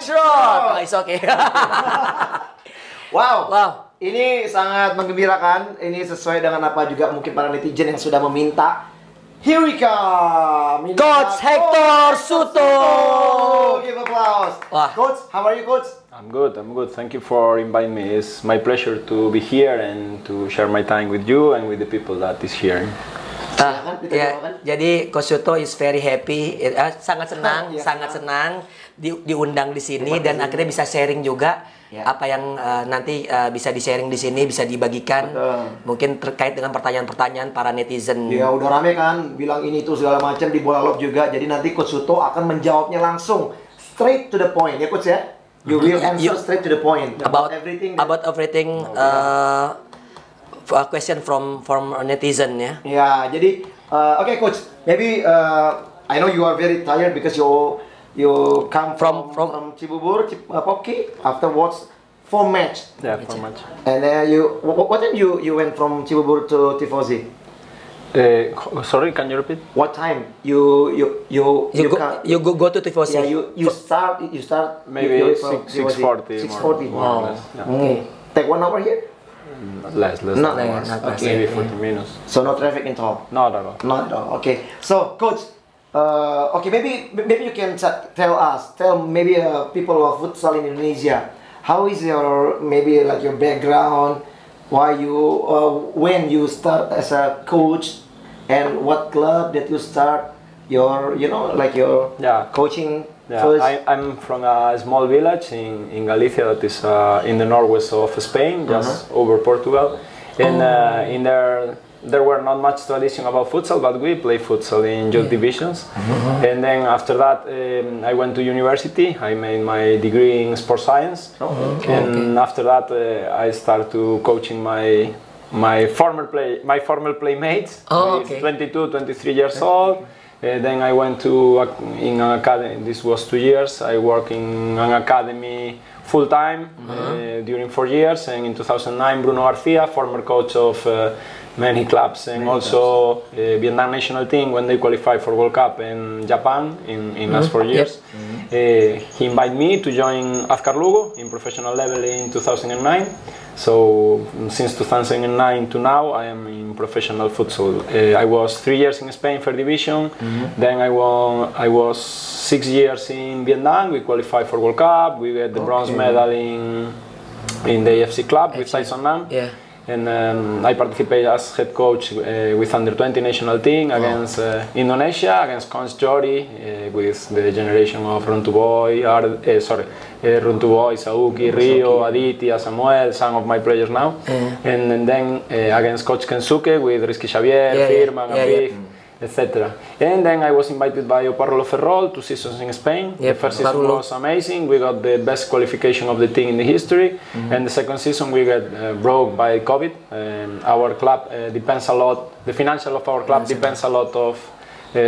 shot. Oh, it's okay. Wow. Ini sangat menggembirakan. Ini sesuai dengan apa juga mungkin para netizen yang sudah meminta. Here we come. Coach Hector Souto. Give applause. Coach, how are you, Coach? I'm good. Thank you for inviting me. It's my pleasure to be here and to share my time with you and with the people that is here. Jadi Coach Souto is very happy, sangat senang diundang di sini dan akhirnya bisa sharing juga apa yang nanti bisa di-sharing di sini, bisa dibagikan. Mungkin terkait dengan pertanyaan-pertanyaan para netizen. Ya udah rame kan, bilang ini itu segala macam di Bola Love juga. Jadi nanti Coach Souto akan menjawabnya langsung, straight to the point ya Coach ya. You will answer straight to the point about everything. Question from netizen ya. Ya, jadi okay Coach, maybe I know you are very tired because you come from Cibubur, Pocky afterwards for match. Yeah, for match. And what time you went from Cibubur to Tifosi? Sorry, can you repeat? What time you go to Tifosi? Yeah, you start maybe 6:40. 6:40. Wow. Okay. Take 1 hour here? Less. Not less. Okay. Maybe 40 minutes. So no traffic at all? Not at all. Not at all. Okay. So Coach, okay, maybe you can tell maybe people of futsal in Indonesia, how is your your background, why you when you start as a coach, and what club that you start your coaching. Yeah, first? I'm from a small village in Galicia that is in the northwest of Spain, just over Portugal. And in there were not much tradition about futsal, but we play futsal in youth divisions. And then after that, I went to university. I made my degree in sports science. After that, I started to coaching my former playmates. 22, 23 years old. Then I went to in an academy. This was 2 years. I worked in an academy full time during 4 years. And in 2009, Bruno Garcia, former coach of many clubs, and also Vietnam national team when they qualified for World Cup in Japan in last 4 years. He invited me to join Azcar Lugo in professional level in 2009. So since 2009 to now, I am in professional futsal. I was 3 years in Spain, third division. Then I was 6 years in Vietnam. We qualified for World Cup. We got the bronze medal in the AFC club with Tyson Nam. And I participated as head coach with under-20 national team against Indonesia, against Coach Jody, with the generation of Runtuboy, Sauki, Rio, Aditya, Samuel, some of my players now. And then against Coach Kensuke with Rizky Xavier, Firman, Abif, etc. And then I was invited by Oparrolo Ferrol 2 seasons in Spain. The first season was amazing. We got the best qualification of the team in the history. And the second season we got broke by COVID. Our club depends a lot, the financial of our club depends a lot of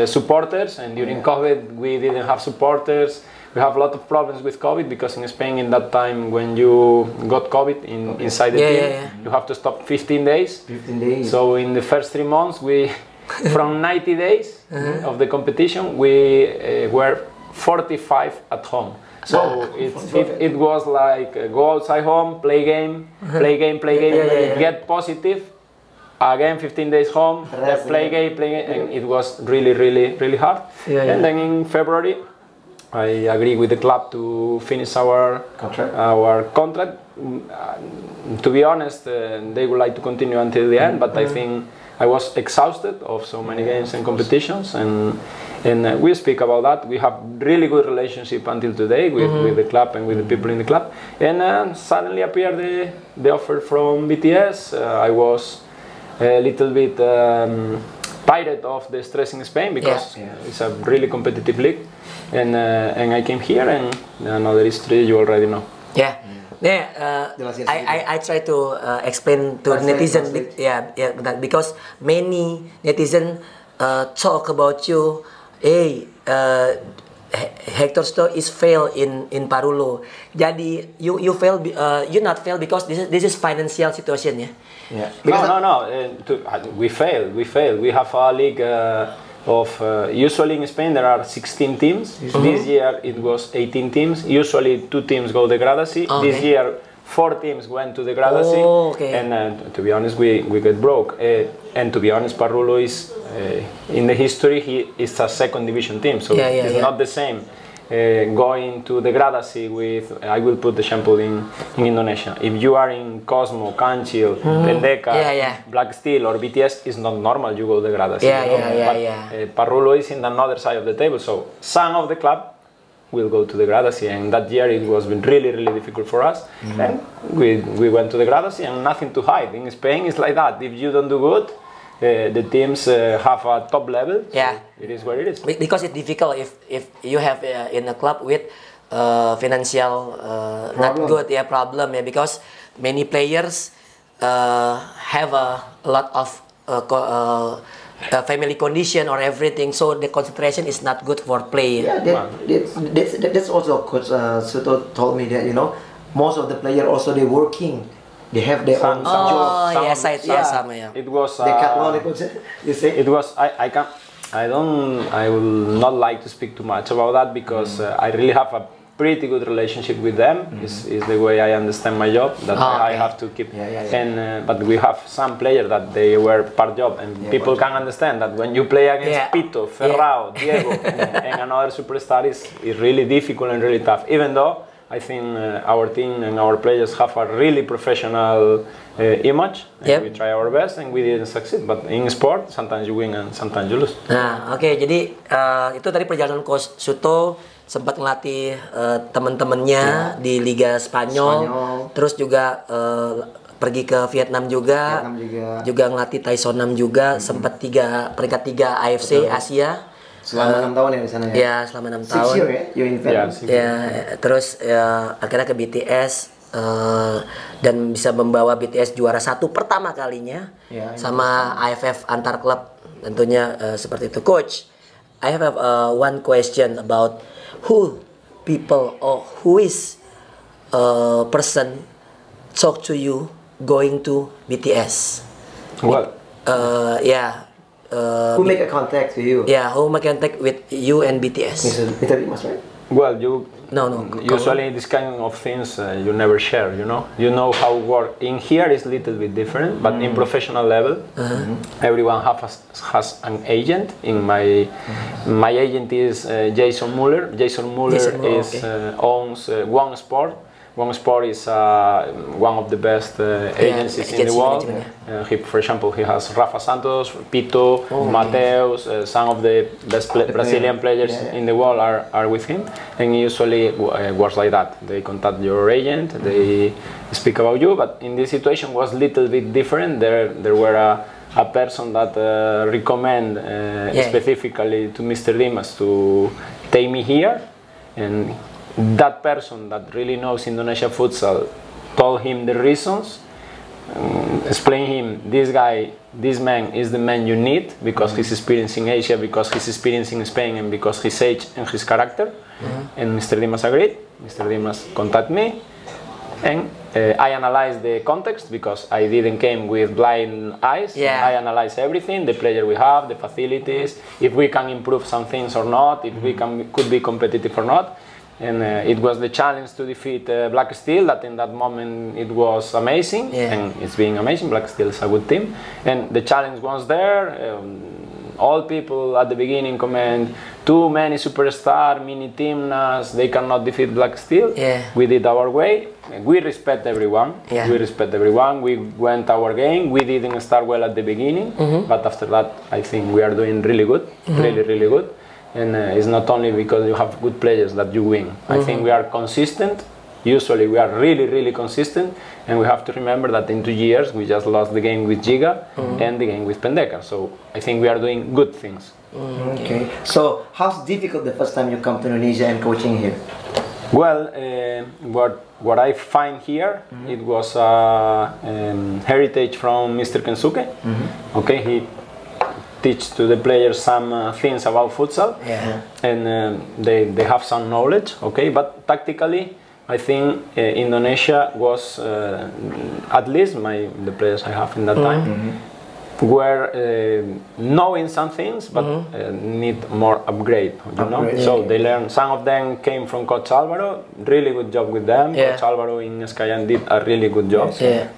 supporters. And during COVID we didn't have supporters. We have a lot of problems with COVID because in Spain in that time when you got COVID inside the team, you have to stop 15 days. 15 days. So in the first 3 months from 90 days of the competition, we were 45 at home. So it was like go outside home, play game, get positive, again 15 days home, play game, and it was really hard. And then in February, I agreed with the club to finish our contract. To be honest, they would like to continue until the end, but I think I was exhausted of so many games and competitions, and we speak about that. We have really good relationship until today with the club and with the people in the club. And suddenly appeared the offer from BTS. I was a little bit tired of the stress in Spain because it's a really competitive league, and I came here, and another history you already know. I try to explain to netizen, because many netizen talk about you. Hector Souto is fail in Parulo. Jadi you fail, you not fail because this is financial situation, No. We fail. We have a league usually in Spain there are 16 teams. This year it was 18 teams. Usually 2 teams go degradacy. This year 4 teams went to degradacy. And to be honest, we get broke. And to be honest, Parrulo is in the history he is a second division team, so it's not the same. Going to degradacy with, I will put the example in Indonesia. If you are in Cosmo, Kancil, Pendeka, Black Steel or BTS, it's not normal you go degradacy. Parrulo is in another side of the table, so some of the club will go to degradacy, and that year it was been really difficult for us. And we went to degradacy and nothing to hide. In Spain it's like that. If you don't do good, the teams have a top level. So it is what it is. Because it's difficult if you have in a club with financial not good problem, because many players have a lot of family condition or everything, so the concentration is not good for play. That's also Coach Souto told me that, you know, most of the players also they working. They have their own job. It was. You say it was. I will not like to speak too much about that because I really have a pretty good relationship with them. Is the way I understand my job that I have to keep. And but we have some players that they were part job, and people can understand that when you play against Pito, Ferrao, Diego, and another superstar is really difficult and really tough. Even though I think our team and our players have a really professional image. And we try our best and we didn't succeed. But in sport, sometimes you win and sometimes you lose. Nah, jadi itu tadi perjalanan Coach Souto sempat ngelatih teman-temannya di Liga Spanyol. Terus juga pergi ke Vietnam juga ngelatih Tyson 6 juga, sempat peringkat 3 AFC Asia. Selama 6 tahun ya di sana ya? Ya, selama 6 tahun. 6 years ya? You in Vietnam? Terus akhirnya ke BTS dan bisa membawa BTS juara 1 pertama kalinya sama AFF antar klub tentunya seperti itu. Coach, I have one question about who people or who is person talk to you going to BTS? Well, who make a contact with you? Yeah, who make contact with you and BTS? Mr. Dimas, right? Well, you usually this kind of things you never share. You know how work in here is little bit different, but in professional level, everyone has an agent. In my agent is Jason Muller. Jason Muller owns One Sport. One Sport is one of the best agencies in the world. For example, he has Rafa Santos, Pito, Mateus, some of the best Brazilian players in the world are with him. And usually works like that. They contact your agent, they speak about you, but in this situation was a little bit different. There were a person that recommend specifically to Mr. Dimas to take me here, and that person that really knows Indonesia futsal told him the reasons, explain him, this man is the man you need because he's experienced in Asia, because he's experienced in Spain, and because his age and his character. And Mr. Dimas agreed. Mr. Dimas contacted me, and I analyzed the context because I didn't came with blind eyes. I analyzed everything, the player we have, the facilities, if we can improve some things or not, if we could be competitive or not. And it was the challenge to defeat Black Steel. That in that moment it was amazing, and it's being amazing. Black Steel is a good team, and the challenge was there. All people at the beginning comment, too many superstar, mini Timnas, they cannot defeat Black Steel. We did our way. We respect everyone. We respect everyone. We went our game. We didn't start well at the beginning, but after that, I think we are doing really good, really good. And it's not only because you have good players that you win. I think we are consistent. Usually we are really consistent, and we have to remember that in 2 years we just lost the game with Giga and the game with Pendeka. So I think we are doing good things. Okay. So how's difficult the first time you come to Indonesia and coaching here? Well, what I find here, it was heritage from Mr. Kensuke. Okay, he teach to the players some things about futsal, and they have some knowledge. Okay, but tactically, I think Indonesia was at least the players I have in that time were knowing some things, but need more upgrade. You know, so they learn. Some of them came from Coach Alvaro. Really good job with them. Coach Alvaro in Skyline did a really good job.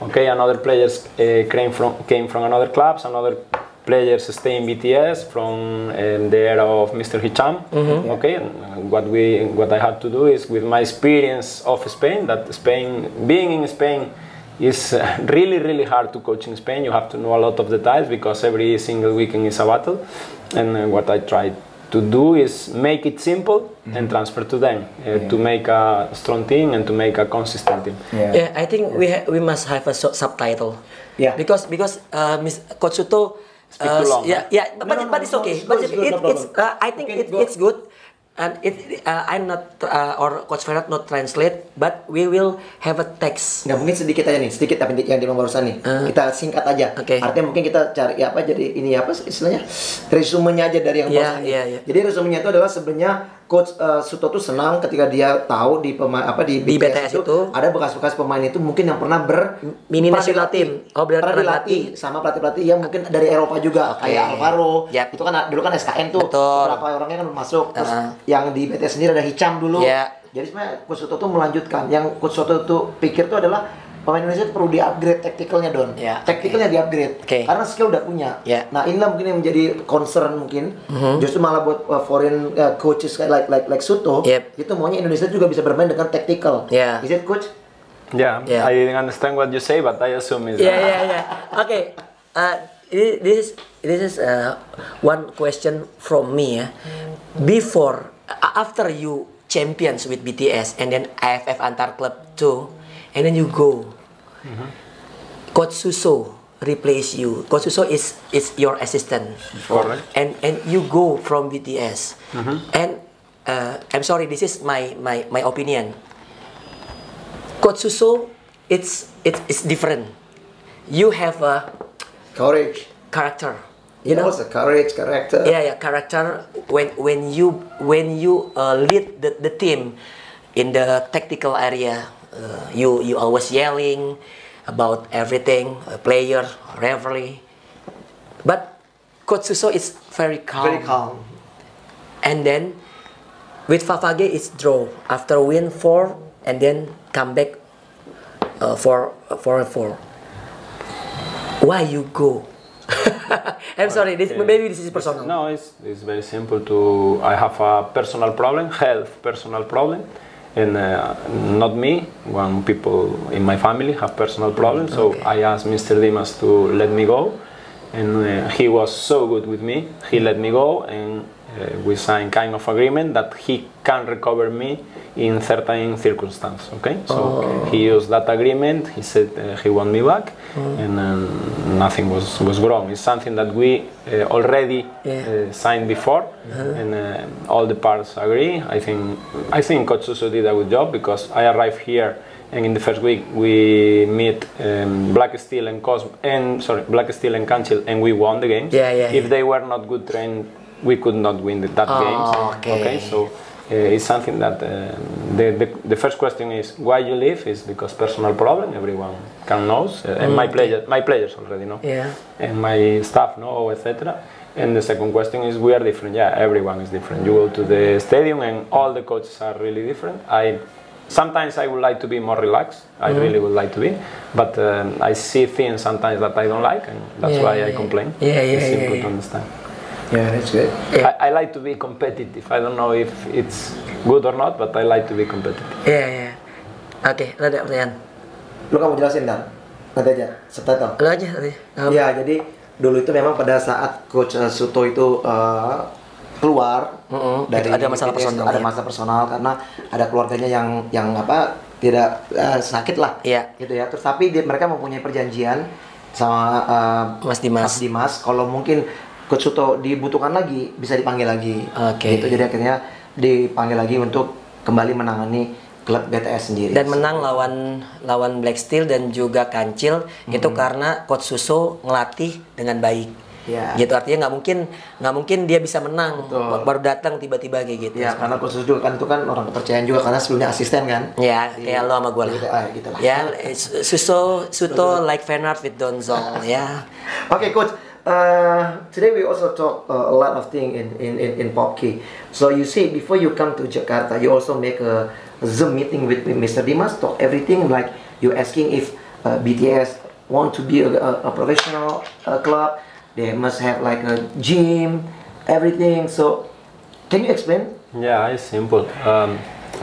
Okay, another players came from another clubs. Another players stay in BTS from the era of Mr. Hicham. Okay, and what I had to do is, with my experience of Spain, that being in Spain is really hard to coach in Spain. You have to know a lot of details because every single weekend is a battle. And what I try to do is make it simple and transfer to them to make a strong team and to make a consistent team. Yeah, I think we must have a subtitle. Yeah, because Coach Souto. But it's okay. I think it's good, and I'm not or Coach Ferrat not translate, but we will have a text. Nggak, mungkin sedikit aja nih, sedikit tapi yang di barusan nih. Kita singkat aja. Artinya mungkin kita cari jadi ini apa istilahnya, resumenya aja dari yang barusan ini. Jadi resumenya itu adalah sebenarnya Coach Souto tuh senang ketika dia tahu di BTS itu ada bekas-bekas pemain itu mungkin yang pernah mini national team. Pernah dilatih sama pelatih-pelatih yang mungkin dari Eropa juga, kayak Alvaro. Itu kan dulu kan SKN tuh. Beberapa orangnya kan masuk. Terus yang di BTS sendiri ada Hicham dulu. Jadi sebenarnya Coach Souto tuh melanjutkan. Yang Coach Souto tuh pikir tuh adalah pemain Indonesia itu perlu di-upgrade tactical-nya, Don. Tactical-nya di-upgrade. Karena skill udah punya. Nah, inilah mungkin yang menjadi concern mungkin. Justru malah buat foreign coaches like Souto, itu maunya Indonesia juga bisa bermain dengan tactical. Is it, Coach? I didn't understand what you say, but I assume it's Okay. This is one question from me. After you champions with BTS and then AFF antar club too, and then you go, Coach Suso replace you. Coach Suso is your assistant. Correct. And you go from BTS. And I'm sorry, this is my opinion. Coach Suso, it's different. You have a character. You know, courage, character. Character. When you lead the team in the tactical area. You always yelling about everything, player, referee. But Coach Suso is very calm. Very calm. And then with Favage it's draw. After win 4 and then come back 4-4. Why you go? I'm sorry. Maybe this is personal. No, it's very simple. I have a personal problem, personal problem. And not me, when people in my family have personal problems, so I asked Mr. Dimas to let me go, and he was so good with me. He let me go, and we signed kind of agreement that he can recover me in certain circumstances. Okay, so he used that agreement. He said he want me back, and nothing was wrong. It's something that we already signed before, and all the parts agree. I think Coach Suso did a good job, because I arrived here, and in the first week we meet Black Steel and Cancel, and we won the games. If they were not good trained, we could not win that games. Okay, so it's something that the first question is why you leave is because personal problem. Everyone can knows, and my players already know, and my staff know, etc. And the second question is we are different. Everyone is different. You go to the stadium and all the coaches are really different. Sometimes I would like to be more relaxed. I really would like to be, but I see things sometimes that I don't like, and that's why I complain. It's simple to understand. Yeah, that's good. I like to be competitive. I don't know if it's good or not, but I like to be competitive. Oke, ada pertanyaan. Lu kamu jelasin, Dan? Nanti aja, subtitle. Lu aja tadi. Ya, jadi dulu itu memang pada saat Coach Souto itu keluar dari ada masalah personal. Ada masalah personal karena ada keluarganya yang tidak sakit lah. Gitu ya. Terus tapi mereka mempunyai perjanjian sama Mas Dimas kalau mungkin Coach Souto dibutuhkan lagi, bisa dipanggil lagi. Gitu, jadi akhirnya dipanggil lagi untuk kembali menangani klub BTS sendiri. Dan menang lawan Black Steel dan juga Kancil itu karena Coach Suso ngelatih dengan baik. Gitu, artinya nggak mungkin dia bisa menang. Baru datang tiba-tiba kayak gitu. Karena Coach Suso juga kan itu kan orang kepercayaan juga karena sebelumnya asisten kan. Kayak lo sama gue lah. Gitu lah. Suto like Van Aert with Don Zong. Oke, Coach. today we also talk a lot of things in PopKey. So you say before you come to Jakarta, you also make a Zoom meeting with Mr. Dimas, talk everything, like you asking if BTS want to be a professional club, they must have like a gym, everything. So can you explain? Yeah, it's simple.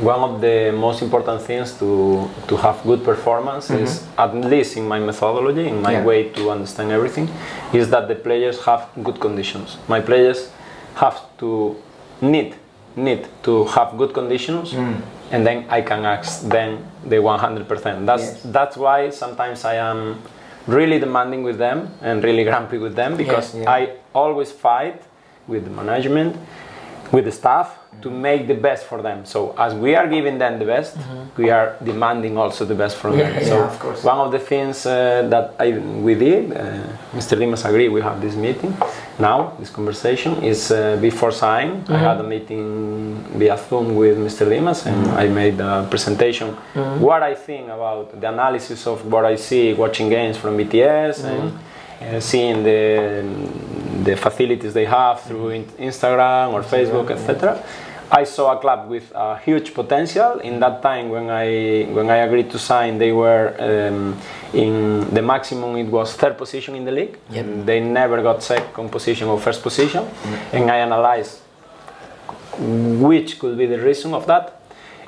One of the most important things to have good performance is, at least in my methodology, in my way to understand everything, is that the players have good conditions. My players have to need to have good conditions, and then I can ask them the 100%. That's why sometimes I am really demanding with them and really grumpy with them, because I always fight with the management, with the staff, to make the best for them. So as we are giving them the best, we are demanding also the best from them. So of course. one of the things that we did, Mr. Dimas agreed, we have this meeting now, this conversation, is before sign. I had a meeting via Zoom with Mr. Dimas, and I made a presentation what I think about the analysis of what I see watching games from BTS, and seeing the facilities they have through Instagram or Facebook, etc. I saw a club with a huge potential. In that time, when I agreed to sign, they were in the maximum. It was third position in the league. They never got second position or first position. And I analyzed which could be the reason of that.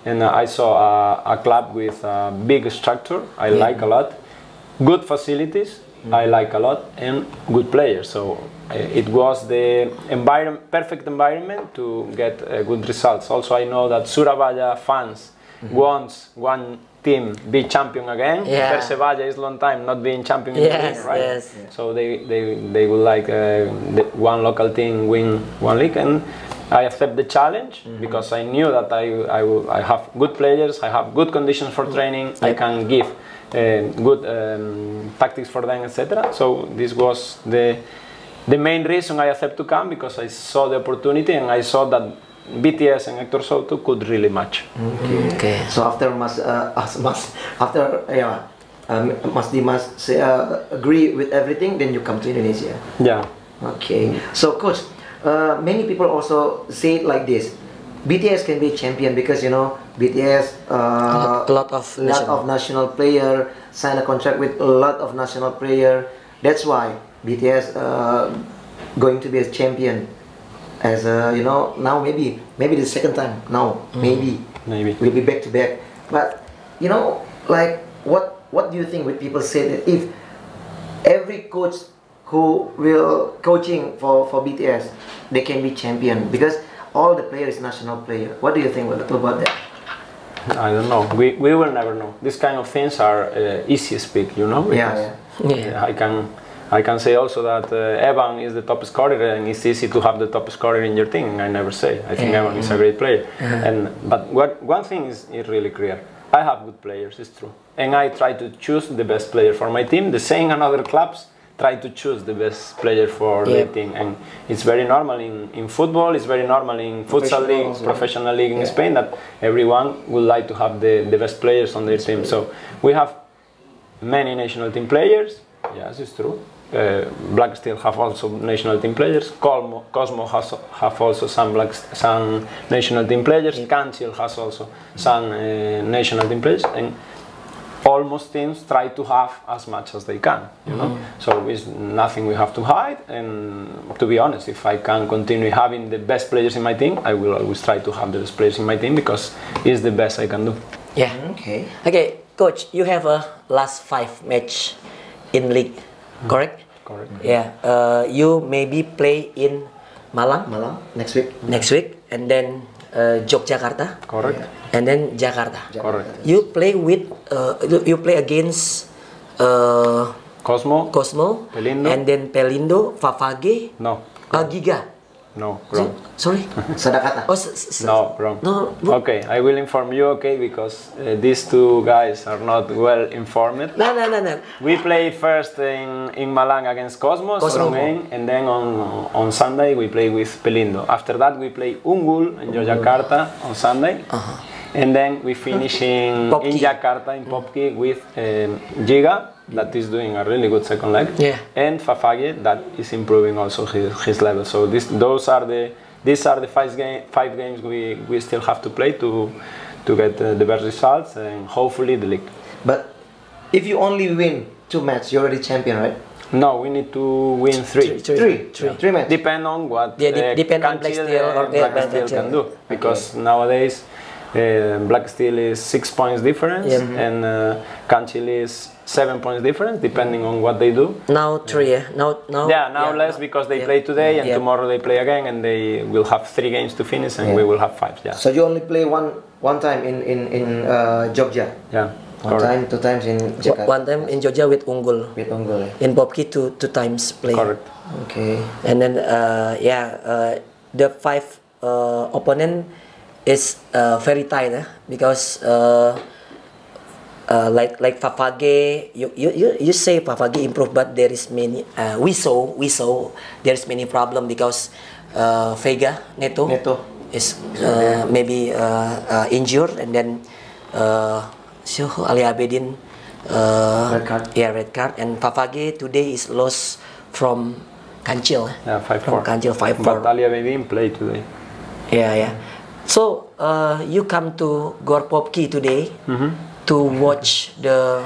And I saw a club with a big structure. I like a lot, good facilities. I like a lot, and good players. So it was the perfect environment to get good results. Also, I know that Surabaya fans wants one team be champion again. Persebaya is long time not being champion in the league, right? So they would like one local team win one league, and I accept the challenge because I knew that I have good players, I have good conditions for training, I can give good tactics for them, etc. So this was the main reason I accepted to come, because I saw the opportunity and I saw that BTS and Hector Souto could really match. Okay. So after Mas Dimas agree with everything, then you come to Indonesia. Yeah. Okay. So coach, many people also say it like this: BTS can be champion because BTS a lot of national player, sign a contract with a lot of national player. That's why BTS going to be a champion. As now maybe the second time. Now maybe we'll be back to back. But like what do you think when people say that if every coach who will coaching for BTS, they can be champion because all the players national player? What do you think about that? I don't know. We will never know. These kind of things are easy to speak, I can say also that Evan is the top scorer, and it's easy to have the top scorer in your team. I never say. I think Evan is a great player. But one thing is really clear. I have good players, it's true. And I try to choose the best player for my team. The same in other clubs try to choose the best player for their team. And it's very normal in football, it's very normal in futsal league, professional league in Spain, that everyone would like to have the best players on their team. So we have many national team players. Yes, it's true. Black Steel have also national team players. Cosmo have also some national team players. Cancel has also some national team players, and almost teams try to have as much as they can. So it's nothing we have to hide. And to be honest, if I can continue having the best players in my team, I will always try to have the best players in my team because it's the best I can do. Yeah. Okay, coach, you have a last 5 match in league. Correct? Correct. Yeah. You maybe play in Malang next week, and then Yogyakarta. Correct. And then Jakarta. Correct. You play against Cosmo, Pelindo, and then Pelindo, Fafage. No. Giga. No, wrong. Sorry. Sadakata. No, wrong. No. Okay, I will inform you. Okay, because these two guys are not well informed. No. We play first in Malang against Cosmos, and then on Sunday we play with Pelindo. After that we play Unggul in Yogyakarta on Sunday, And then we finish in Jakarta in Popki with Giga, that is doing a really good second leg, and Fafage, that is improving also his level. So these are the five games we still have to play to get the best results and hopefully the league. But if you only win 2 matches, you're already champion, right? No, we need to win three matches. Depend on what depend on Black Steel or Black Steel can do, because nowadays Black Steel is 6 points difference and Kanchil is 7 points difference, depending on what they do. Now 3, now less because they play today and tomorrow they play again, and they will have 3 games to finish, and we will have 5. Yeah. So you only play one time in Jogja. Yeah. One time, 2 times in Jakarta. One time in Jogja with Unggul. In Popki 2 times play. Correct. Okay. And then the 5 opponent is very tight, because like Fafage, you say Fafage improved, but there is many we saw there is many problem, because Vega Neto is maybe injured, and then Ali Abedin red card, and Fafage today is lost from Kanchil. 5-4. From Kanchil 5-4. But Ali Abedin played today. Yeah. So you come to Gorpopki today to watch the.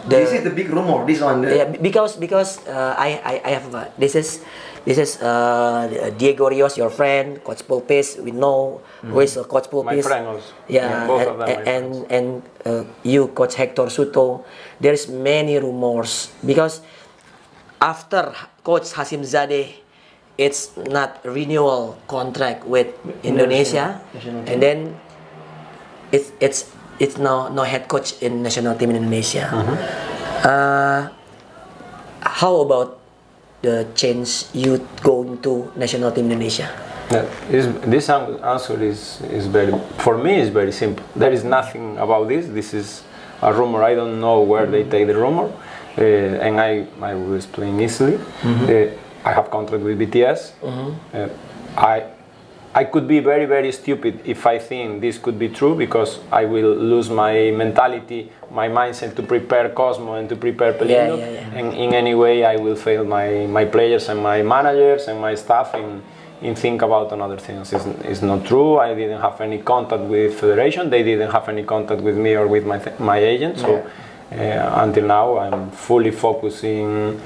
This is the big rumor. This one. Because I have this is Diego Rios, your friend, Coach Pulpis. We know who is Coach Pulpis. My friend also. Yeah, both of them. And you, Coach Hector Souto. There's many rumors, because after Coach Hasim Zadeh, it's not renewal contract with Indonesia, and then it's no head coach in national team in Indonesia. How about the change you going to national team Indonesia? This answer is very, for me, is very simple. There is nothing about this. This is a rumor. I don't know where they take the rumor, and I will explain easily. I have contract with BTS. I could be very, very stupid if I think this could be true, because I will lose my mentality, my mindset to prepare Cosmo and to prepare Pelindo, and in any way I will fail my players and my managers and my staff in think about another things. It's not true. I didn't have any contact with Federation. They didn't have any contact with me or with my agent. So until now I'm fully focusing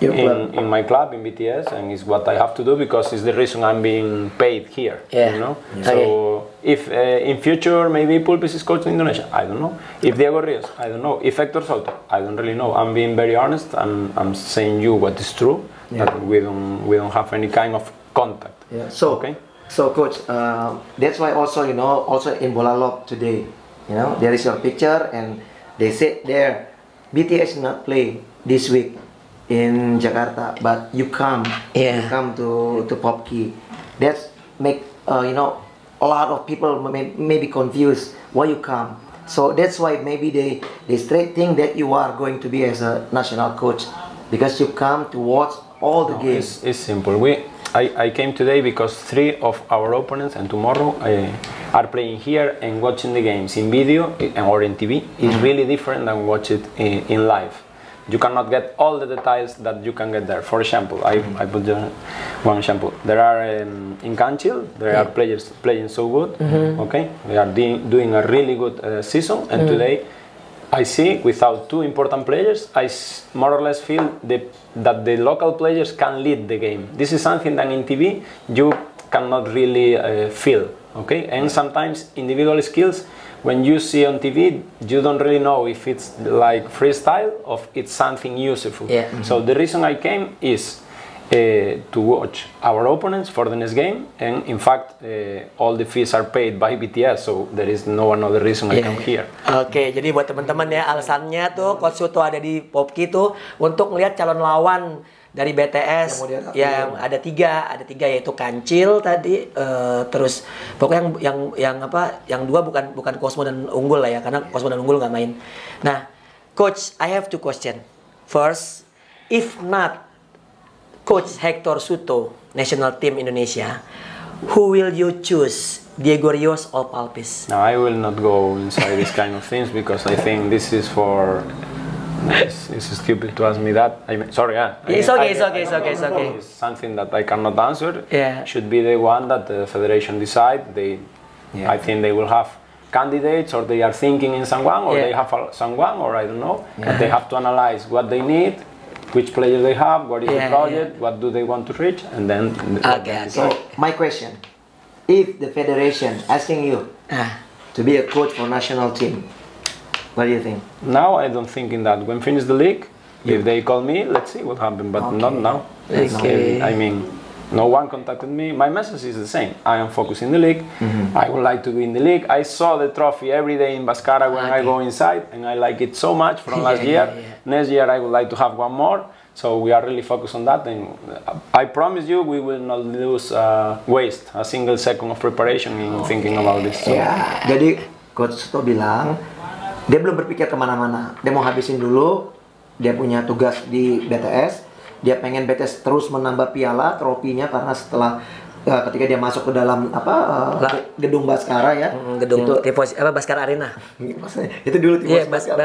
in my club, in BTS, and it's what I have to do, because it's the reason I'm being paid here. You know? So if in future maybe Pulpis is coaching Indonesia, I don't know. If Diego Rios, I don't know. If Hector Souto, I don't really know. I'm being very honest. I'm saying you what is true. That we don't have any kind of contact. So coach, that's why also also in Bolalop today, there is your picture, and they said there BTS not play this week in Jakarta, but you come to Popki. That's make a lot of people may be confused why you come. So that's why maybe they straight think that you are going to be as a national coach, because you come to watch all the games. It's simple. I came today because 3 of our opponents and tomorrow are playing here, and watching the games in video or in TV is really different than watch it in live. You cannot get all the details that you can get there. For example, I put one example. There are in Kanchil, there are players playing so good. Okay, they are doing a really good season, and today I see without 2 important players, I more or less feel that the local players can lead the game. This is something that in TV you cannot really feel. Okay, and sometimes individual skills, when you see on TV, you don't really know if it's like freestyle or it's something useful. So the reason I came is to watch our opponents for the next game, and in fact all the fees are paid by BTS, so there is no another reason I come here. Oke, jadi buat teman-teman ya, alasannya tuh Coach Souto ada di Popki tuh untuk melihat calon lawan dari BTS yang ada tiga yaitu Kancil tadi, terus pokoknya yang 2 bukan Cosmo dan Unggul lah ya, karena Cosmo dan Unggul nggak main. Nah, Coach, I have 2 questions. First, if not Coach Hector Souto, national team Indonesia, who will you choose Diego Rios or Palpis? No, I will not go inside these kind of things because I think this is for. It's stupid to ask me that. I mean, sorry, It's okay. It's something that I cannot answer. Yeah. Should be the one that the federation decide. I think they will have candidates, or they are thinking in someone, or they have someone, or I don't know. But they have to analyze what they need, which players they have, what is the project, what do they want to reach, and then. So my question: if the federation asking you to be a coach for national team, what do you think? Now I don't think in that. When finish the league, if they call me, let's see what happens. But not now. Okay. I mean, no one contacted me. My message is the same. I am focused in the league. I would like to be in the league. I saw the trophy every day in Bascara when I go inside, and I like it so much from last year. Next year I would like to have one more. So we are really focused on that, and I promise you we will not waste a single second of preparation in thinking about this. So. Ya, jadi Coach Souto bilang dia belum berpikir kemana-mana. Dia mau habisin dulu. Dia punya tugas di BTS. Dia pengen BTS terus menambah piala, tropinya, karena setelah ketika dia masuk ke dalam gedung Baskara ya, gedung Baskara Arena. Itu dulu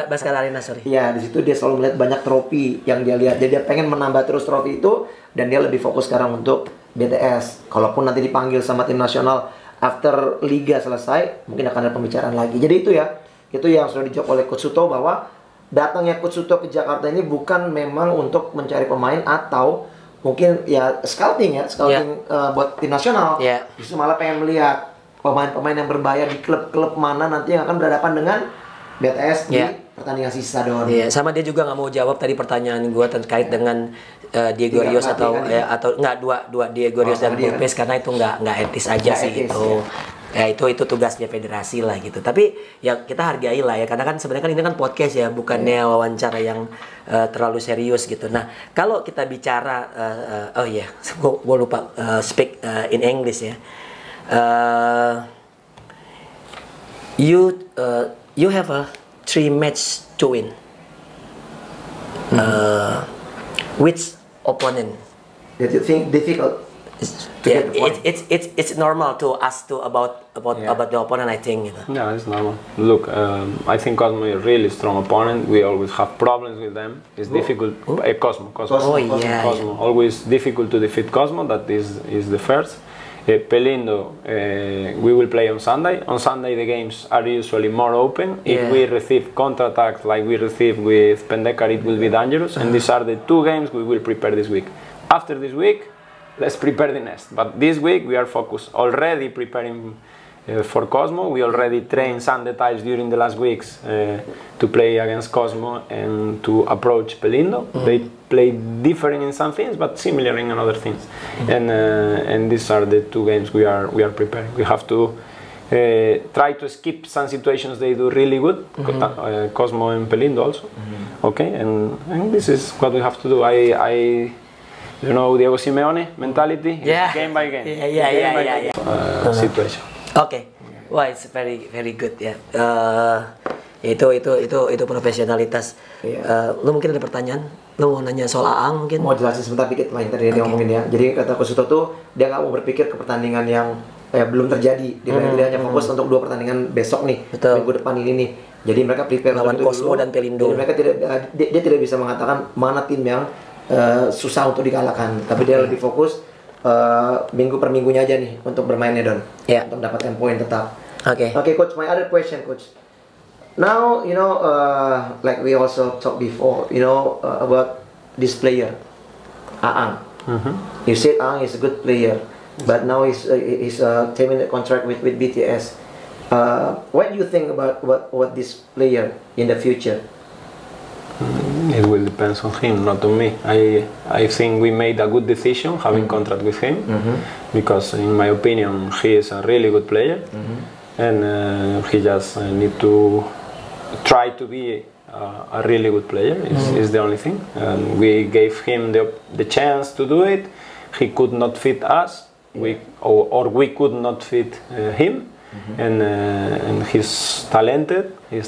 Baskara Arena, sorry. Iya, di situ dia selalu melihat banyak trofi yang dia lihat. Jadi dia pengen menambah terus trofi itu, dan dia lebih fokus sekarang untuk BTS. Kalaupun nanti dipanggil sama tim nasional after liga selesai, mungkin akan ada pembicaraan lagi. Jadi itu ya, itu yang sudah dijawab oleh Coach Souto, bahwa datangnya Coach Souto ke Jakarta ini bukan memang untuk mencari pemain atau mungkin ya scouting buat tim nasional. Justru malah pengen melihat pemain-pemain yang berbayar di klub-klub mana nanti yang akan berhadapan dengan BTS di pertandingan sisa Don. Sama dia juga nggak mau jawab tadi pertanyaan gue terkait dengan Diego Rios atau nggak dua Diego Rios dan Palpis, karena itu nggak etis aja sih gitu. Ya itu tugasnya federasi lah gitu. Tapi ya kita hargai lah ya, karena kan sebenarnya kan ini kan podcast ya, bukannya wawancara yang terlalu serius gitu. Nah kalau kita bicara, gue lupa speak in English ya. You have a 3 match to win. Which opponent that you think difficult? It's normal to ask about the opponent, I think. Yeah, it's normal. Look, I think Cosmo is a really strong opponent. We always have problems with them. It's difficult. Cosmo. Cosmo. Always difficult to defeat Cosmo. That is the first. Pelindo, we will play on Sunday. On Sunday the games are usually more open. If we receive counter-attacks like we receive with Pendekar, it will be dangerous. And these are the 2 games we will prepare this week. After this week, let's prepare the next. But this week we are focused already preparing for Cosmo. We already trained some details during the last weeks to play against Cosmo and to approach Pelindo. They play different in some things, but similar in other things. And these are the 2 games we are preparing. We have to try to skip some situations they do really good, Cosmo and Pelindo also. Okay, and this is what we have to do. You know, Diego Simeone mentality, game by game, situation. Okay, wah, it's very good ya. Itu profesionalitas. Lu mungkin ada pertanyaan? Lu mau nanya soal Aang mungkin? Mau jelasin sebentar dikit lah yang tadi dia ngomongin ya. Jadi kata Coach Souto tuh dia nggak mau berpikir ke pertandingan yang belum terjadi. Dia hanya fokus untuk 2 pertandingan besok nih, minggu depan ini nih. Jadi mereka prepare lawan Cosmo dan Pelindo. Jadi mereka dia tidak bisa mengatakan mana tim yang susah untuk dikalahkan, tapi dia lebih fokus minggu per minggunya aja nih untuk bermainnya Don, untuk mendapatkan poin tetap. Okay, Coach. My other question, Coach. Now you know, like we also talked before, you know, about this player, Aang. You said Aang is a good player, but now he's terminated contract with BTS. What do you think about what this player in the future? It will depend on him, not on me. I think we made a good decision having contract with him, because in my opinion he is a really good player, and he just need to try to be a really good player. Is the only thing. We gave him the chance to do it. He could not fit us, or we could not fit him. And he's talented. He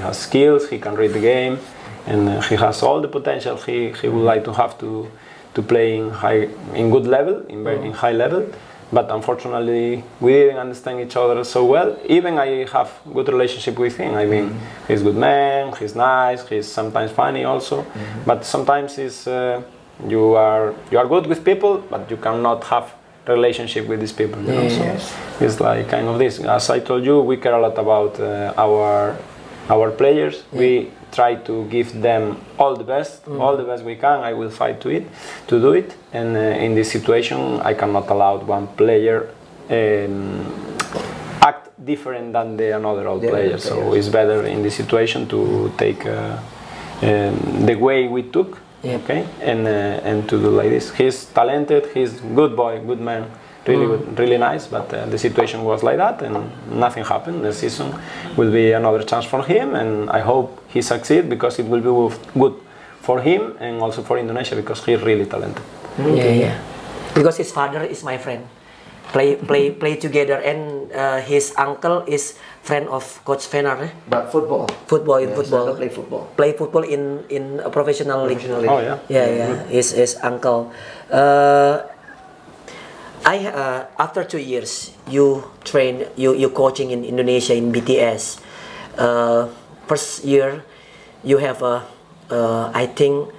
has skills. He can read the game. And he has all the potential he would like to have to play in good level, in high level. but unfortunately we didn't understand each other so well. Even I have good relationship with him. I mean, he's a good man, he's nice, he's sometimes funny also, but sometimes he's, you are good with people, but you cannot have relationship with these people, you know? So it's like kind of this. As I told you, we care a lot about our players. We try to give them all the best we can. I will fight to do it. And in this situation, I cannot allow one player act different than another player. So it's better in this situation to take the way we took. Okay, and to do like this. He's talented. He's good boy, good man, really good, really nice. But the situation was like that, and nothing happened. The season will be another chance for him, and I hope he succeeds because it will be good for him and also for Indonesia because he's really talented. Because his father is my friend. Play together, and his uncle is friend of Coach Fenar. But football. Football. Play football. Play football in a professional league. Oh yeah. Yeah. His uncle. After 2 years, you coaching in Indonesia in BTS. First year, you have I think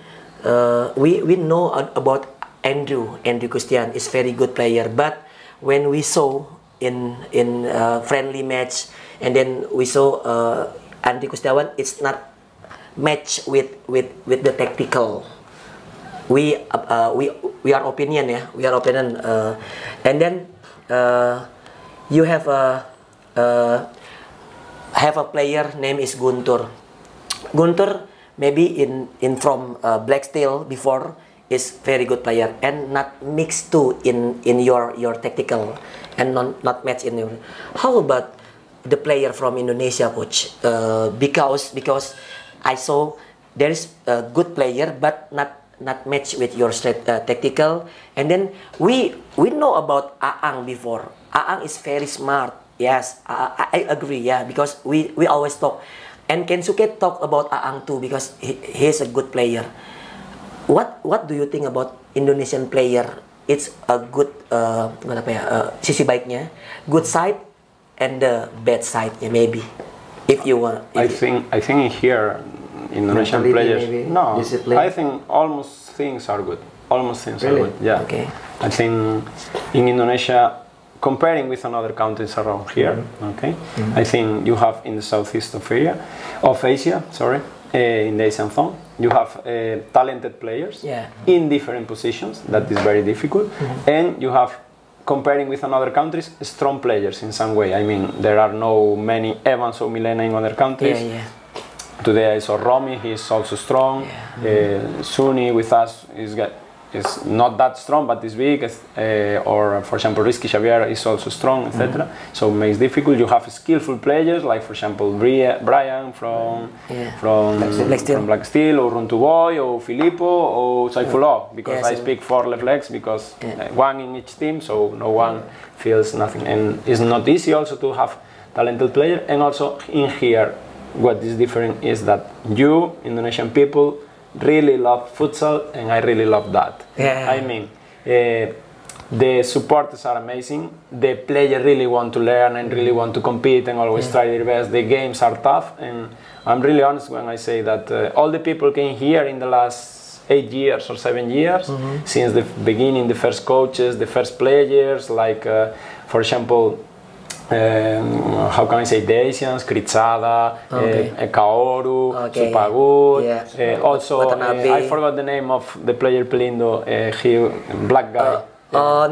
we know about Andrew Christian is very good player, but when we saw in friendly match, and then we saw Andrew Kustiawan, it's not match with the tactical. We are opinion, and then you have a player name is Guntur. Guntur maybe in from Black Steel before is very good player and not mixed too in your tactical and not match in your. How about the player from Indonesia, coach? Because I saw there is a good player but not match with your tactical, and then we know about Aang before. Aang is very smart. Yes, I agree. Yeah, because we always talk, and Kensuke talk about Aang too because he is a good player. What do you think about Indonesian player? It's a good sisi baiknya, good side, and the bad side, maybe. If you want. I think here Indonesian players. Maybe, no, discipline. I think almost things are good. Almost things Really? are good. Yeah. Okay. I think in Indonesia, comparing with another countries around here, okay, I think you have in the southeast of Asia, in the Asian zone, you have talented players in different positions. That is very difficult, and you have, comparing with another countries, strong players in some way. I mean, there are no many Evans or Milena in other countries. Today I saw Romy, he is also strong. Suni with us is not that strong, but is big. Or for example, Rizky Xavier is also strong, etc. So it makes difficult. You have skillful players, like for example Brian from Black Steel, or Runtuboy, or Filippo, or Saifullah. Because I speak for left legs, because one in each team, so no one feels nothing. And it's not easy also to have talented players. And also in here, what is different is that you, Indonesian people, really love futsal, and I really love that. I mean, the supporters are amazing. The players really want to learn and really want to compete and always try their best. The games are tough, and I'm really honest when I say that all the people came here in the last 8 years or 7 years, since the beginning, the first coaches, the first players, like for example, how can I say, the Asians, Kritsada, Kaoru, Supagut, also I forgot the name of the player Pelindo, black guy. No.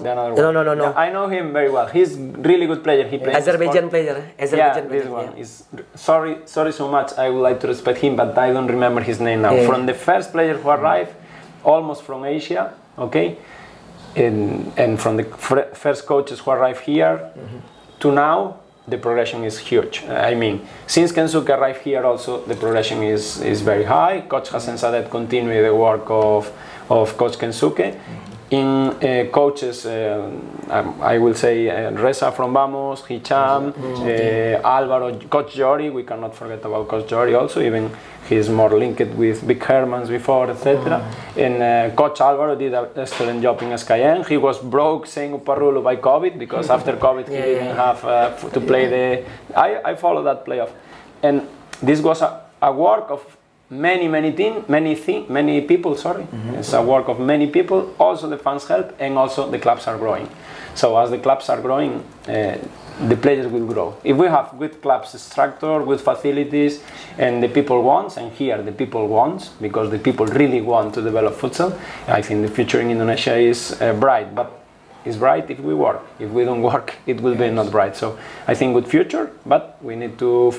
Yeah, I know him very well. He's really good player. He plays Azerbaijan player. This one is sorry so much. I would like to respect him, but I don't remember his name now. From the first player who arrived, almost from Asia, okay. And from the first coaches who arrived here to now, the progression is huge. I mean, since Kensuke arrived here also, the progression is very high. Coach Hassan Sadet continued the work of Coach Kensuke. in coaches, I will say Reza from Vamos, Hicham, Alvaro, Coach Jory, we cannot forget about Coach Jory also, even he's more linked with big Hermans before, etc. And Coach Alvaro did an excellent job in SKN. He was broke saying Uparrulo by COVID, because after COVID he didn't have to play the... I follow that playoff. And this was a work of many people. Sorry, it's a work of many people. Also, the fans help, and also the clubs are growing. So as the clubs are growing, the players will grow. If we have good clubs structure, good facilities, and the people want, and here the people want, because the people really want to develop futsal, I think the future in Indonesia is bright. But it's bright if we work. If we don't work, it will be not bright. So I think good future, but we need to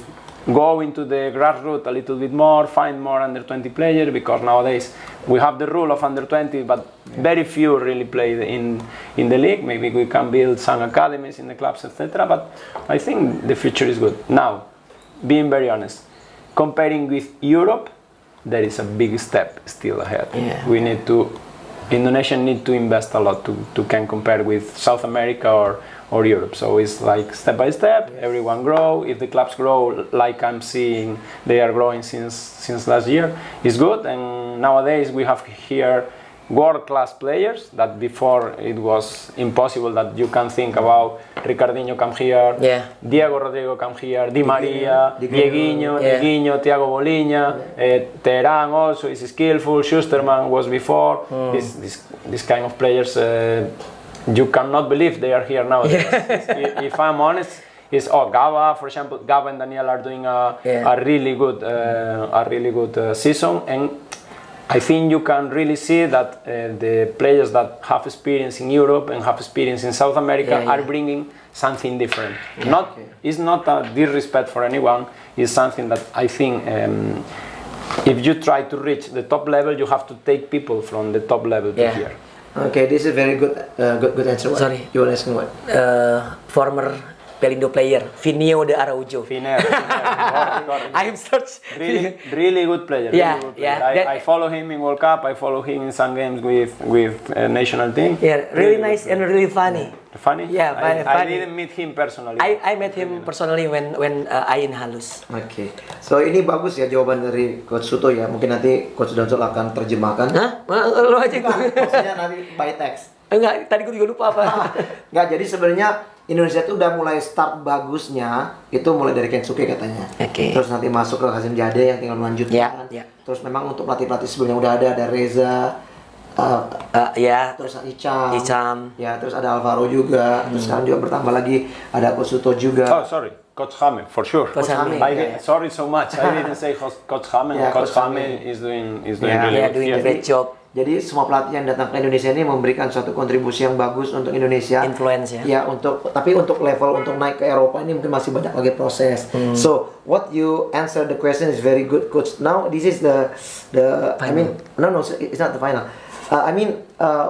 go into the grassroots a little bit more, find more under 20 players, because nowadays we have the rule of under 20, but very few really play in the league. Maybe we can build some academies in the clubs, etc. But I think the future is good. Now, being very honest, comparing with Europe, there is a big step still ahead. We need to, Indonesia need to invest a lot to can compare with South America or Europe. So it's like step by step, everyone grow. If the clubs grow, like I'm seeing they are growing since last year, it's good. And nowadays we have here world-class players that before it was impossible that you can think about. Ricardinho come here, Diego Rodrigo come here, Di Maria, Dieguinho, Thiago Bolinha, Terán also is skillful, Schusterman was before. This kind of players, you cannot believe they are here nowadays. If I'm honest, is Gava, for example. Gava and Daniel are doing a really good season, and I think you can really see that the players that have experience in Europe and have experience in South America are bringing something different. It's not a disrespect for anyone. It's something that I think if you try to reach the top level, you have to take people from the top level to here. Okay, this is very good good answer. What? Sorry. You were asking what? Former Pelindo player, Vinio de Araujo. I am such really good player. I follow him in World Cup. I follow him in some games with national team. Really nice and really funny. Funny? Yeah, funny. I didn't meet him personally. I met him personally when I in Halus. Okay. So ini bagus ya jawaban dari Coach Souto ya. Mungkin nanti Coach Dansol akan terjemahkan. Hah? Lo aja itu. Maksudnya nanti by text. Enggak, tadi gue juga lupa apa. Enggak, jadi sebenarnya Indonesia itu udah mulai start bagusnya itu mulai dari Kensuke katanya. Terus nanti masuk ke Hasim Jade yang tinggal melanjutkan. Terus memang untuk pelatih-pelatih sebelumnya udah ada Reza, terus Hicham, terus ada Alvaro juga. Terus sekarang juga bertambah lagi ada Coach Souto juga. Oh sorry, Coach Hame for sure. Sorry so much, I didn't say Coach Hame. Coach Hame is doing really doing a great job. Jadi semua pelatih yang datang ke Indonesia ini memberikan suatu kontribusi yang bagus untuk Indonesia. Influence ya. Tapi untuk level untuk naik ke Eropa ini mungkin masih banyak lagi proses. So what you answer the question is very good, Coach. Now this is the I mean no it's not the final.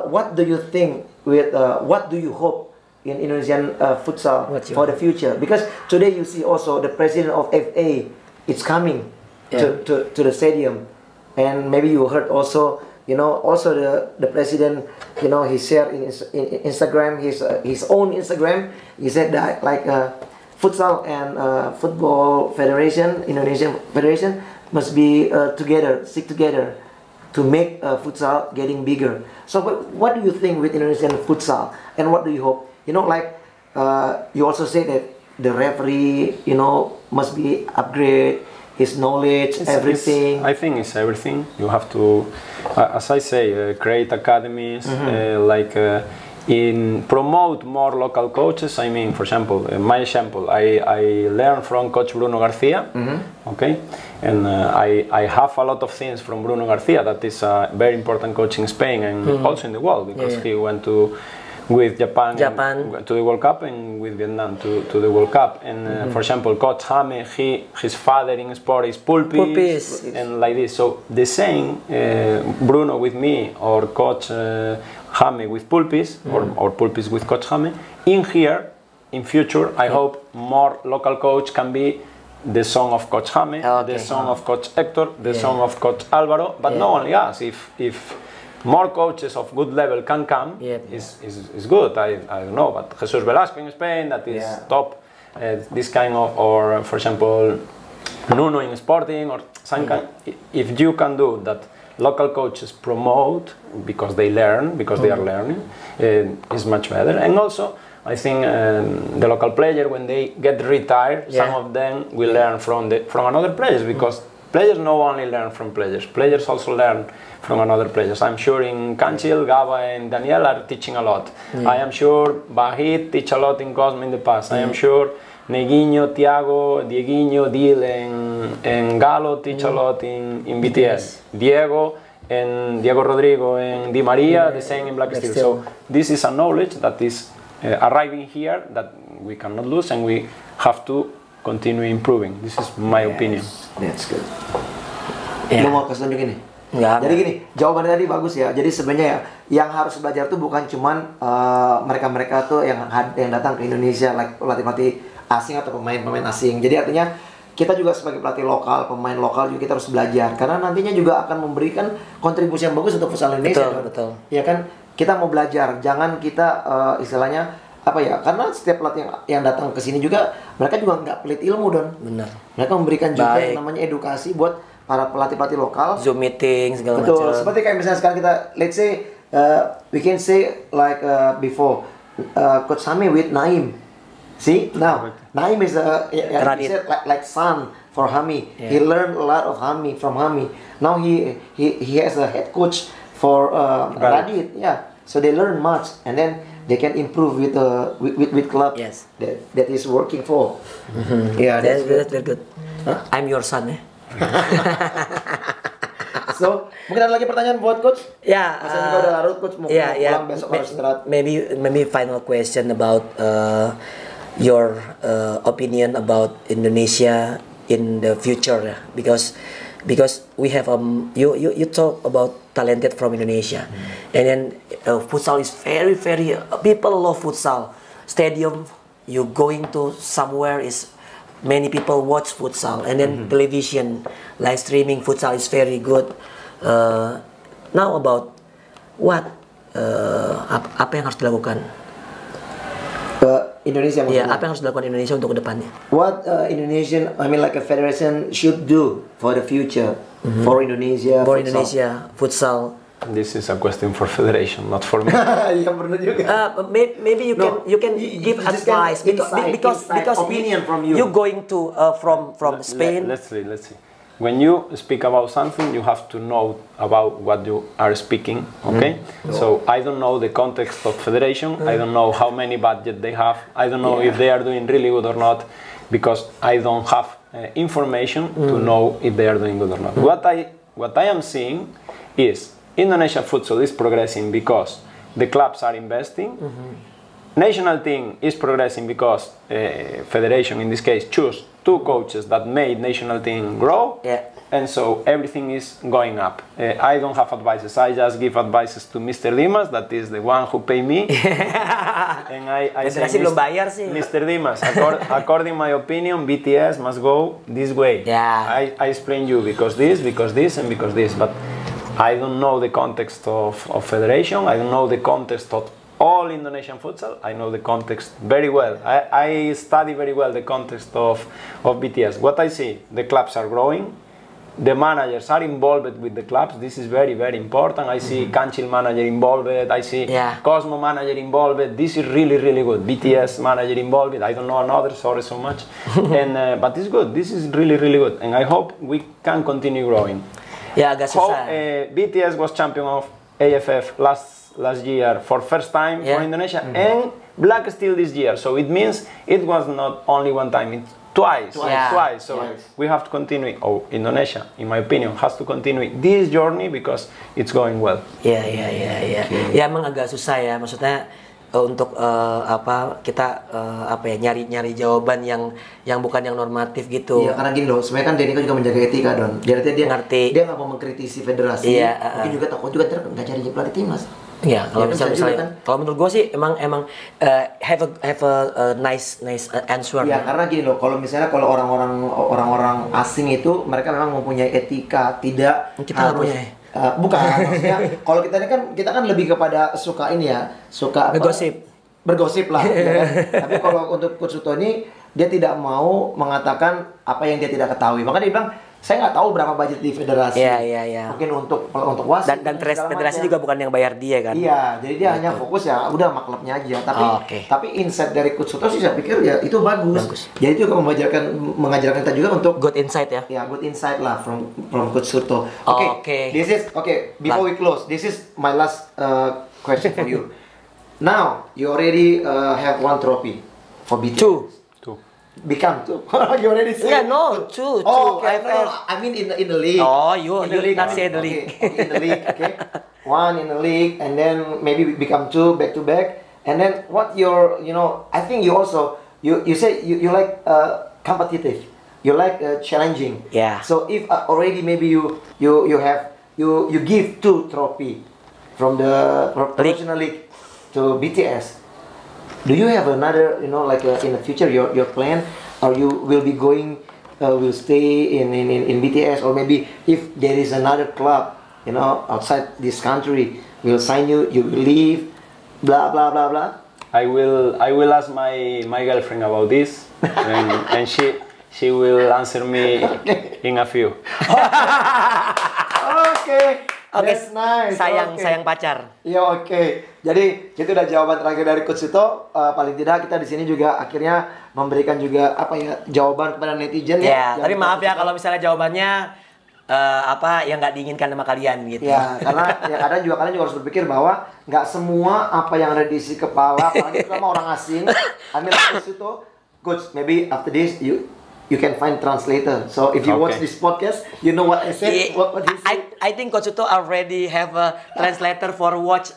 What do you think with what do you hope in Indonesian futsal for the future? Because today you see also the president of FA is coming to the stadium, and maybe you heard also. Also the president, he shared in Instagram, his own Instagram. He said that like futsal and football federation, Indonesian federation, must be stick together to make futsal getting bigger. So what do you think with Indonesian futsal, and what do you hope? You also say that the referee, must be upgrade. His knowledge, everything. I think it's everything. You have to, as I say, create academies, promote more local coaches. I mean, for example, my example, I learned from Coach Bruno Garcia, okay, and I have a lot of things from Bruno Garcia. That is a very important coach in Spain and also in the world, because he went with Japan to the World Cup, and with Vietnam to the World Cup. And for example, Coach Hame, his father in sport is Pulpis, and like this. So the same Bruno with me, or Coach Hame with Pulpis, or Pulpis with Coach Hame. In future, I hope more local coach can be the son of Coach Hame, the son of Coach Hector, the son of Coach Alvaro, but not only us. If more coaches of good level can come, is good. I don't know, but Jesus Velasco in Spain, that is top. This kind of, or for example, Nuno in Sporting, or some kind. If you can do that, local coaches promote because they learn, because they are learning, is much better. And also, I think the local player, when they get retired, some of them will learn from another players, because players not only learn from players, players also learn from another players. I'm sure in Canchil, Gaba and Daniel are teaching a lot. I am sure Bahit teach a lot in Cosme in the past. I am sure Neguinho, Thiago, Dieguinho, Dil and Galo teach a lot in BTS. Diego and Diego Rodrigo and Di Maria, the same in Black Steel. So this is a knowledge that is arriving here that we cannot lose, and we have to continue improving. This is my opinion. That's good. Lu mau kasih tunjuk ini? Jadi gini, jawaban tadi bagus ya. Jadi sebenarnya ya, yang harus belajar tuh bukan cuman mereka-mereka tuh yang datang ke Indonesia, like pelatih-pelatih asing atau pemain-pemain asing. Jadi artinya kita juga sebagai pelatih lokal, pemain lokal juga kita harus belajar, karena nantinya juga akan memberikan kontribusi yang bagus untuk futsal Indonesia. Betul. Ya kan, kita mau belajar, jangan kita istilahnya apa ya? Karena setiap pelatih yang datang ke sini juga mereka juga nggak pelit ilmu, Don. Benar. Mereka memberikan juga yang namanya edukasi buat para pelatih-pelatih lokal. Zoom meeting segala macam. Betul. Seperti kayak misalnya sekarang kita, let's say we can say like before Coach Sami with Naim. See now, Naim is he said like son for Hami. He learned a lot of from Hami. Now he has a head coach for Radit. Yeah, so they learn much, and then they can improve with club. Yes, that is working for. Yeah, that's very good. Huh? I'm your son, eh? So, mungkin ada lagi pertanyaan buat coach? Ya, Masa juga udah larut, coach mau pulang besok harus istirahat. Maybe final question about your opinion about Indonesia in the future, because we have you talk about talented from Indonesia, and then futsal is very people love futsal. Stadium you going to somewhere is many people watch futsal, and then television live streaming futsal is very good. Now about what apa yang harus dilakukan? Indonesia maksudnya. Apa yang harus dilakukan Indonesia untuk kedepannya? What Indonesian, I mean like a federation should do for the future for Indonesia. For Indonesia futsal. This is a question for federation, not for me. Iya benar juga. Maybe you can give advice because opinion from you. You going to from Spain. Let's see. When you speak about something, you have to know about what you are speaking, okay? So I don't know the context of federation, I don't know how many budget they have, I don't know if they are doing really good or not, because I don't have information to know if they are doing good or not. What I am seeing is Indonesian futsal is progressing because the clubs are investing. National team is progressing because federation, in this case, choose 2 coaches that made national team grow, and so everything is going up. I don't have advices. I just give advices to Mr. Dimas, that is the one who pay me. And I say, Mr. Dimas, according my opinion, BTS must go this way. I explain you because this, and because this. But I don't know the context of federation. I don't know the context of all Indonesian futsal. I know the context very well. I study very well the context of BTS. What I see, the clubs are growing, the managers are involved with the clubs. This is very important. I see Kanchil manager involved, I see Cosmo manager involved. This is really good. BTS manager involved. I don't know another, sorry so much. And but it's good. This is really good, and I hope we can continue growing. Agak susah. BTS was champion of AFF last year for first time for Indonesia, and Black Steel this year. So it means it was not only one time, it's twice. So we have to continue. Indonesia, in my opinion, has to continue this journey because it's going well. Ya emang agak susah ya, maksudnya untuk kita nyari jawaban yang bukan yang normatif gitu. Iya, karena gini loh, sebenarnya kan Denny kan juga menjaga etika, Don. Jadi dia ngerti, dia nggak mau mengkritisi federasi. Mungkin juga takut juga nggak cari pelatih timnas. Ya, kalau misalnya kalau menurut gue sih emang have a nice answer. Iya, karena gini loh, kalau misalnya orang-orang asing itu mereka memang mempunyai etika, tidak kita nggak punya. Bukan, maksudnya kalau kita kan lebih kepada suka ini ya, suka apa? Bergosip lah. Ya kan? Tapi kalau untuk Coach Souto ini dia tidak mau mengatakan apa yang dia tidak ketahui. Makanya dia bilang, saya nggak tahu berapa budget di federasi. Iya. Mungkin untuk wasit dan federasi juga bukan yang bayar dia kan. Iya, jadi dia hanya fokus ya udah sama klubnya aja. Tapi insight dari Coach Souto sih saya pikir ya itu bagus. Jadi juga mengajarkan kita juga untuk good insight ya. Ya, good insight lah from Coach Souto. This is before we close, this is my last question for you. Now you already have 1 trophy for BTS. 2. Become 2. You already say. Yeah, no, 2. Oh, okay. No, I mean in the league. Oh, you not say the league. Okay, in the league, okay. 1 in the league, and then maybe become 2 back to back. And then what your, I think you also you say you like competitive. You like challenging. Yeah. So if already maybe you give 2 trophy from the professional league to BTS. Do you have another, in the future, your plan, or you will be going, will stay in BTS, or maybe if there is another club, outside this country, will sign you, you will leave, blah blah blah blah. I will ask my girlfriend about this, and she will answer me in a few. Okay. That's nice. Sayang pacar. Iya, oke. Jadi itu udah jawaban terakhir dari Coach Souto. Paling tidak kita di sini juga akhirnya memberikan juga jawaban kepada netizen ya. Tapi maaf ya kalau misalnya jawabannya yang nggak diinginkan sama kalian gitu. Ya, karena kadang juga kalian juga harus berpikir bahwa nggak semua apa yang ada di isi kepala, apalagi sama orang asing. Coach Souto, Coach, maybe after this you can find translator. So if you watch this podcast, you know what I said. What he said. I think Coach Souto already have a translator for watch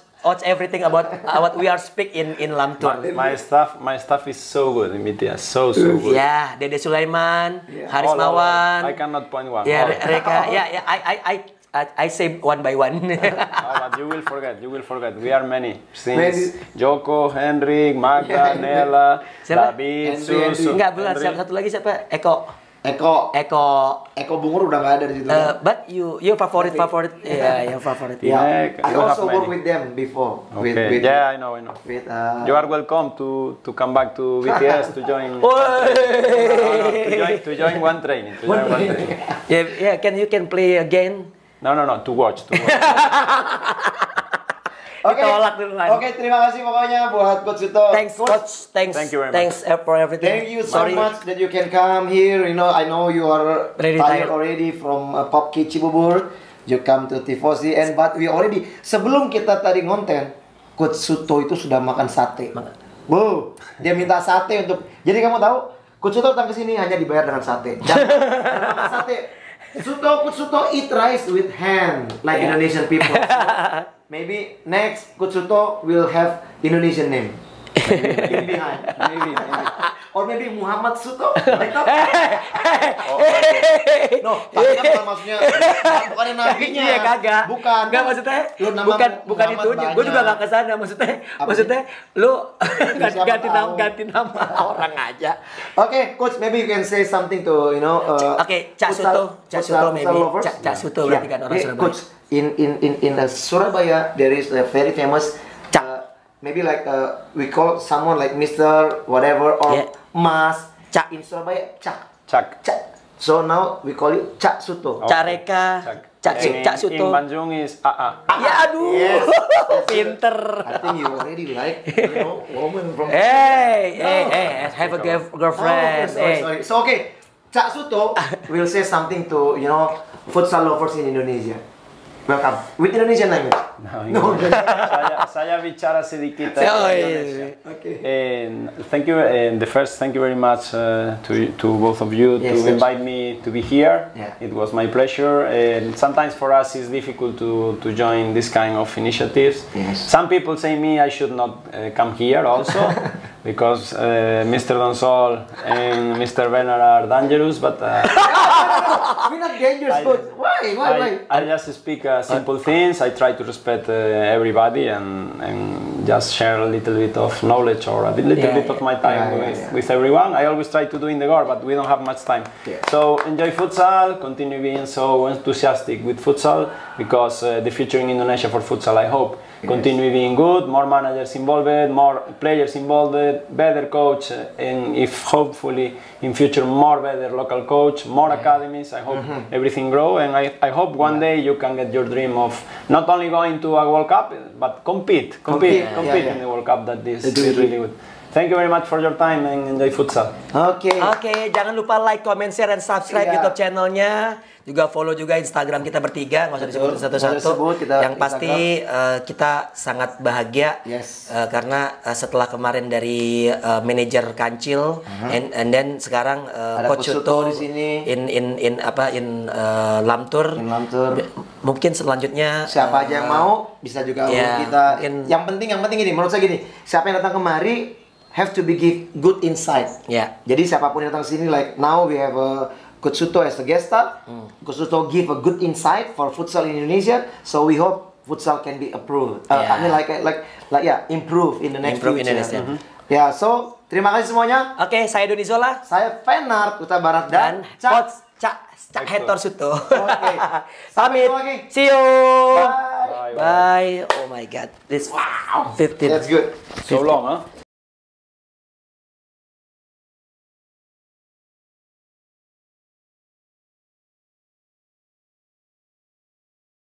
everything about what we are speak in Lamtur. My staff is so good in BTS, so good. Yeah, Dede Sulaiman, Haris Mawan. I cannot point one. Yeah, Reka. Yeah. I say one by one. But you will forget. We are many. Since Joko, Henrik, Magda, Nela, David, Susu. Enggak, belum. Satu lagi siapa? Eko Bungur udah nggak ada di situ. But your favorite. Yeah, your favorite. Yeah, I also work with them before. Okay. With I know. With, you are welcome to come back to BTS to join. To join one training. Yeah. Can you play again? No. To watch. Oke, terima kasih pokoknya buat Coach Souto. Thanks, Coach. Thank you very much. Thanks for everything. Thank you so much that you can come here. I know you are tired already from Popki Cibubur. You come to Tifosi, but we already, sebelum kita tadi ngonten, Coach Souto itu sudah makan sate. Wow, dia minta sate untuk. Jadi kamu tahu, Coach Souto datang ke sini hanya dibayar dengan sate. Dan makan sate. Coach Souto eat rice with hand like Indonesian people. So, maybe next Coach Souto will have Indonesian name. In behind. Maybe. Or maybe Muhammad Souto. No, tapi kan bukan maksudnya bukan nabinya. Iya, kagak. Bukan. Enggak maksudnya. Bukan itu. Gue juga enggak kesana maksudnya. Lu ganti nama orang aja. Okay, Coach, maybe you can say something to Cak Souto maybe. Cak Souto berarti kan orang Surabaya. Coach, in Surabaya there is a very famous maybe like we call someone like Mr. whatever or Mas. Cak. In Surabaya, Cak. So now we call it Cak Souto. Cak Reka. Cak Souto. In Bandung is AA. Ya aduh. Yes. Pinter. I think you already like woman from. Hey, have a girlfriend. Sorry. So okay, Cak Souto will say something to futsal lovers in Indonesia. Welcome. With Indonesian language. No. Saya bicara sedikit Indonesia. Okay. And thank you. And thank you very much to both of you to invite me to be here. Yeah. It was my pleasure. And sometimes for us it's difficult to join this kind of initiatives. Yes. Some people say me I should not come here also. because Mr. Donsol and Mr. Bernard are dangerous, but We're not dangerous, coach. Why? I just speak simple things. I try to respect everybody and just share a little bit of knowledge or a little bit of my time with everyone. I always try to do in the guard, but we don't have much time. So enjoy futsal, continue being so enthusiastic with futsal, because the future in Indonesia for futsal, I hope, continue being good, more managers involved, more players involved, better coach, and if hopefully in future more better local coach, more academies. I hope everything grow, and I hope one day you can get your dream of not only going to a World Cup, but compete in the World Cup. That is really good. Thank you very much for your time and enjoy futsal. Oke, jangan lupa like, comment, share, dan subscribe YouTube channelnya. Juga follow juga Instagram kita bertiga, nggak usah disebutin satu-satu. Yang pasti kita sangat bahagia karena setelah kemarin dari manajer Kancil, and then sekarang Coach Souto di sini in Lamtur. Mungkin selanjutnya siapa aja yang mau bisa juga kita. Yang penting ini menurut saya gini, siapa yang datang kemari have to be give good insight. Jadi siapapun yang datang sini, like now we have Coach Souto as the guest star. Coach Souto give a good insight for futsal in Indonesia. So we hope futsal can be approved. I mean improve in the next future. So terima kasih semuanya. Oke, saya Doni Zola. Saya Fenar Kuta Barat dan Coach Cak Hector Souto. Pamit. See you. Bye. Bye. Oh my God. This 15. That's good. So long, huh?